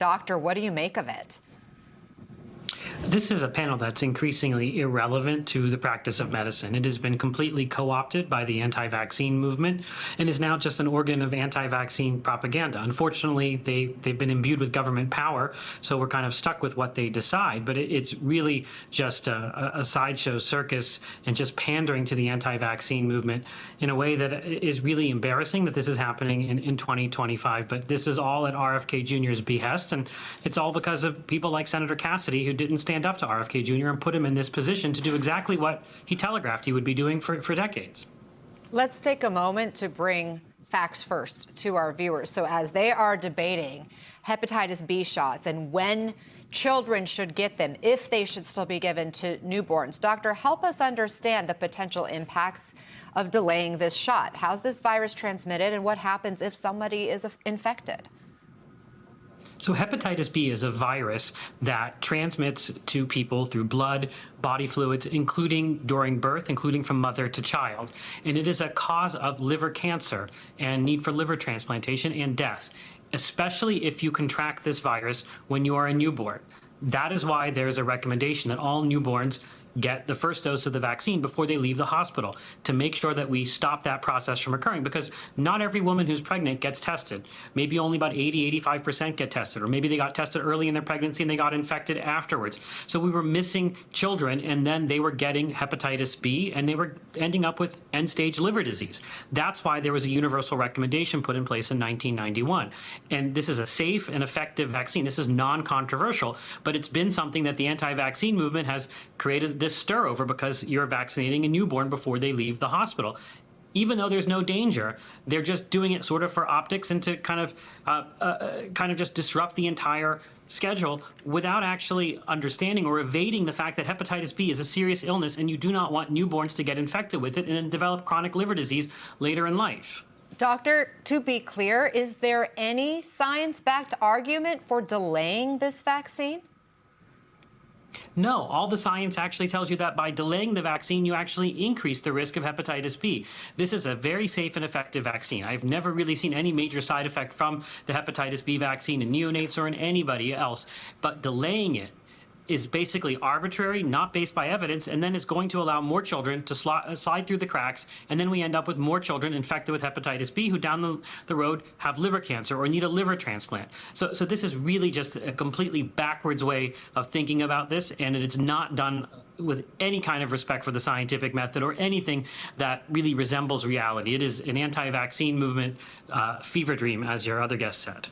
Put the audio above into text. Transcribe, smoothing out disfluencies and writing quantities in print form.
Doctor, what do you make of it? This is a panel that's increasingly irrelevant to the practice of medicine. It has been completely co-opted by the anti-vaccine movement and is now just an organ of anti-vaccine propaganda. Unfortunately, they've been imbued with government power, so we're kind of stuck with what they decide. But it's really just a sideshow circus and just pandering to the anti-vaccine movement in a way that is really embarrassing that this is happening in 2025. But this is all at RFK Jr.'s behest, and it's all because of people like Senator Cassidy, who didn't stand up to RFK Jr. and put him in this position to do exactly what he telegraphed he would be doing for decades. Let's take a moment to bring facts first to our viewers. So as they are debating hepatitis B shots and when children should get them, if they should still be given to newborns, doctor, help us understand the potential impacts of delaying this shot. How's this virus transmitted, and what happens if somebody is infected? So hepatitis B is a virus that transmits to people through blood, body fluids, including during birth, including from mother to child. And it is a cause of liver cancer and need for liver transplantation and death, especially if you contract this virus when you are a newborn. That is why there's a recommendation that all newborns get the first dose of the vaccine before they leave the hospital to make sure that we stop that process from occurring, because not every woman who's pregnant gets tested. Maybe only about 80–85% get tested, or maybe they got tested early in their pregnancy and they got infected afterwards. So we were missing children, and then they were getting hepatitis B and they were ending up with end-stage liver disease. That's why there was a universal recommendation put in place in 1991. And this is a safe and effective vaccine. This is non-controversial, but it's been something that the anti-vaccine movement has created this stir over, because you're vaccinating a newborn before they leave the hospital. Even though there's no danger, they're just doing it sort of for optics and to kind of just disrupt the entire schedule without actually understanding or evading the fact that hepatitis B is a serious illness, and you do not want newborns to get infected with it and then develop chronic liver disease later in life. Doctor, to be clear, is there any science-backed argument for delaying this vaccine? No, all the science actually tells you that by delaying the vaccine, you actually increase the risk of hepatitis B. This is a very safe and effective vaccine. I've never really seen any major side effect from the hepatitis B vaccine in neonates or in anybody else, but delaying it is basically arbitrary, not based by evidence, and then it's going to allow more children to slide through the cracks, and then we end up with more children infected with hepatitis B who down the road have liver cancer or need a liver transplant. So this is really just a completely backwards way of thinking about this, and it's not done with any kind of respect for the scientific method or anything that really resembles reality. It is an anti-vaccine movement fever dream, as your other guest said.